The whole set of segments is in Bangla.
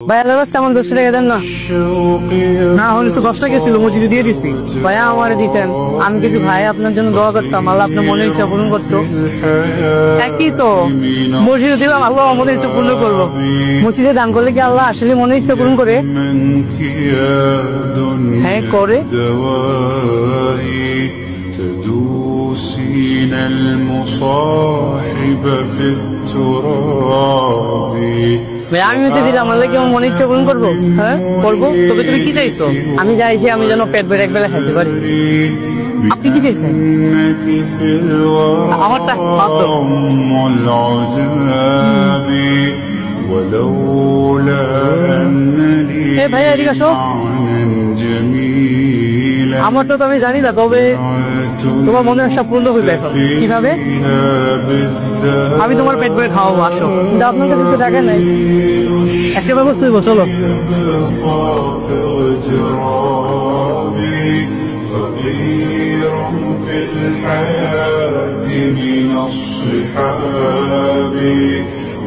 ভাই আল্লাহ কেমন 200 টাকা দেন না? না হলে 10 টাকা ছিল মসজিদে দিয়ে দিছি। ভাইয়া আমারে দিতেন, আমি কিছু ভাই আপনার জন্য দোয়া করতাম, আল্লাহ আপনার মনের ইচ্ছা পূরণ করতো। একই তো, মসজিদে দিলাম আল্লাহ মনের ইচ্ছা পূরণ করবো। মসজিদে দান করলে কি আল্লাহ আসলে মনের ইচ্ছা পূরণ করে? হ্যাঁ করে। تدوسين المصاحب في التراب ভাই আমি হতে দিলাম আল্লাহ কি আমার মনের ইচ্ছা পূরণ করবো? হ্যাঁ করবো। তবে তুমি কি চাইছো? আমি চাইছি আমি যেন পেট ভরে এক বেলা খাইতে পারি। আপনি কি চাইছেন? আমারটা ভাইয়া এদিকে আসো। আমারটা তো আমি জানি না, তবে তোমার মনে একটা পূর্ণ হইবে এখন। কিভাবে? আমি তোমার পেট ভরে খাওয়াবো, আসো। কিন্তু আপনার কাছে তো টাকা নাই, একটা ব্যবস্থা হইব, চলো।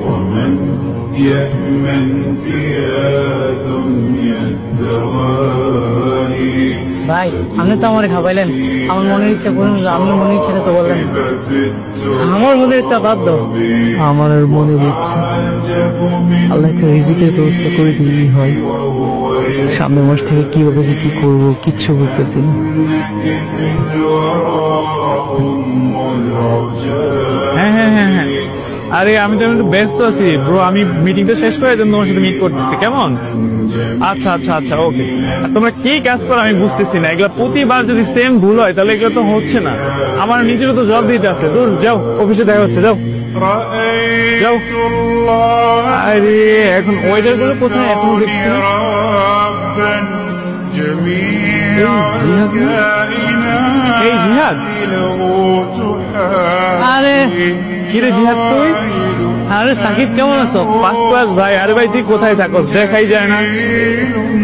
ومن يأمن يا دنيا الدواهي ভাই আপনি তো আমার খাওয়াইলেন, আমার মনের ইচ্ছা পূরণ হলো। আপনার মনের ইচ্ছাটা তো বললেন। আমার মনের ইচ্ছা বাদ দাও, আমার মনের ইচ্ছা আল্লাহ একটা রিজিকের ব্যবস্থা করে দিলেই হয়। সামনের মাস থেকে কিভাবে যে কি করবো কিচ্ছু বুঝতেছি না। হ্যাঁ হ্যাঁ হ্যাঁ হ্যাঁ, আরে আমি তো একটু ব্যস্ত আছি ব্রো, আমি মিটিংটা শেষ করে তোমার সাথে মিট করতেছি, কেমন? আচ্ছা আচ্ছা আচ্ছা ওকে। তোমরা কি কাজ করো আমি বুঝতেছি না, এগুলো প্রতিবার যদি সেম ভুল হয় তাহলে এগুলো তো হচ্ছে না। আমার নিজেরও তো জব দিতে আছে। দূর যাও, অফিসে দেখা হচ্ছে, যাও যাও। আরে এখন ওয়েদার গুলো কোথায় এখনো দেখছি না। এই জিহাদ, আরে কিরে জিহাদ তুই? আরে সাকিব কেমন আছো? ফার্স্ট ক্লাস ভাই। আরে ভাই তুই কোথায় থাকস, দেখাই যায় না।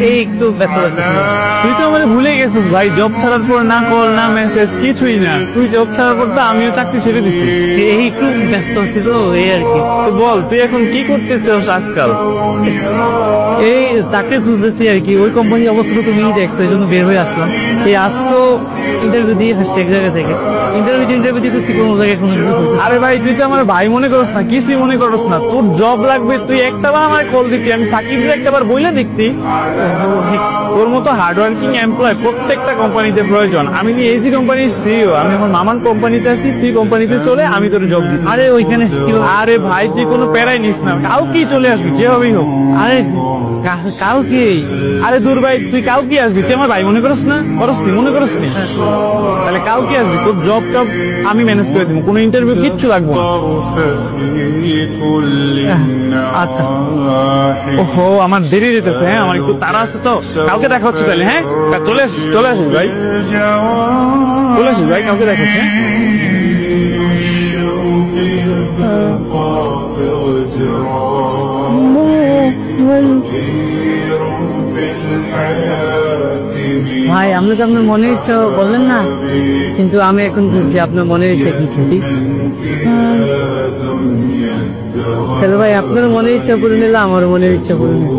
এই একটু ব্যস্ত থাকতেছি। তুই তো আমাদের ভুলে গেছিস ভাই, জব ছাড়ার পর না কল না মেসেজ কিছুই না। তুই জব ছাড়ার পর তো আমিও চাকরি ছেড়ে দিছি। এই একটু ব্যস্ত আছি তো, এই আর কি। তো বল তুই এখন কি করতেছিস আজকাল? এই চাকরি খুঁজতেছি আর কি। ওই কোম্পানির অবস্থা তো তুমি দেখছো, এই জন্য বের হয়ে আসলাম। এই আসলো ইন্টারভিউ দিয়ে আসছি এক জায়গা থেকে। ইন্টারভিউ দিতেছি, কোনো জায়গায় কোনো কিছু হচ্ছে না। আরে ভাই তুই তো আমার ভাই মনে করস না, কিছুই মনে করস না। তোর জব লাগবে, তুই একটাবার আমার কল দিতি, আমি সাকিবকে একটাবার বইলে দেখতি। তোর মতো হার্ডওয়ার্কিং এমপ্লয় প্রত্যেকটা কোম্পানিতে প্রয়োজন। আমি এজি কোম্পানির সিইও, আমি আমার মামার কোম্পানিতে আছি, তুই কোম্পানিতে চলে আমি তোর জব দিই। আরে ওইখানে আরে ভাই তুই কোনো প্যারাই নিস না, কাউকেই চলে আসবি যেভাবেই হোক। আরে কাউকে? আরে দূর ভাই, তুই কাউকে আসবি, তুই আমার ভাই মনে করস না? করস নি, মনে করস নি? তাহলে কাউকে আসবি, তোর জব টব আমি ম্যানেজ করে দিব, কোনো ইন্টারভিউ কিচ্ছু লাগবে না। আচ্ছা। ওহো আমার দেরি যেতেছে, হ্যাঁ আমার একটু তাড়া আছে তো। কাউকে দেখা হচ্ছে তাহলে, হ্যাঁ চলে আসিস ভাই, চলে আসিস ভাই, কাউকে দেখা হচ্ছে। ভাই আপনি তো আপনার মনের ইচ্ছা বললেন না, কিন্তু আমি এখন বুঝছি আপনার মনের ইচ্ছা কি ছিল। তাহলে ভাই আপনার মনের ইচ্ছা পূরণ নিলে আমার মনের ইচ্ছা পূরণ নিল।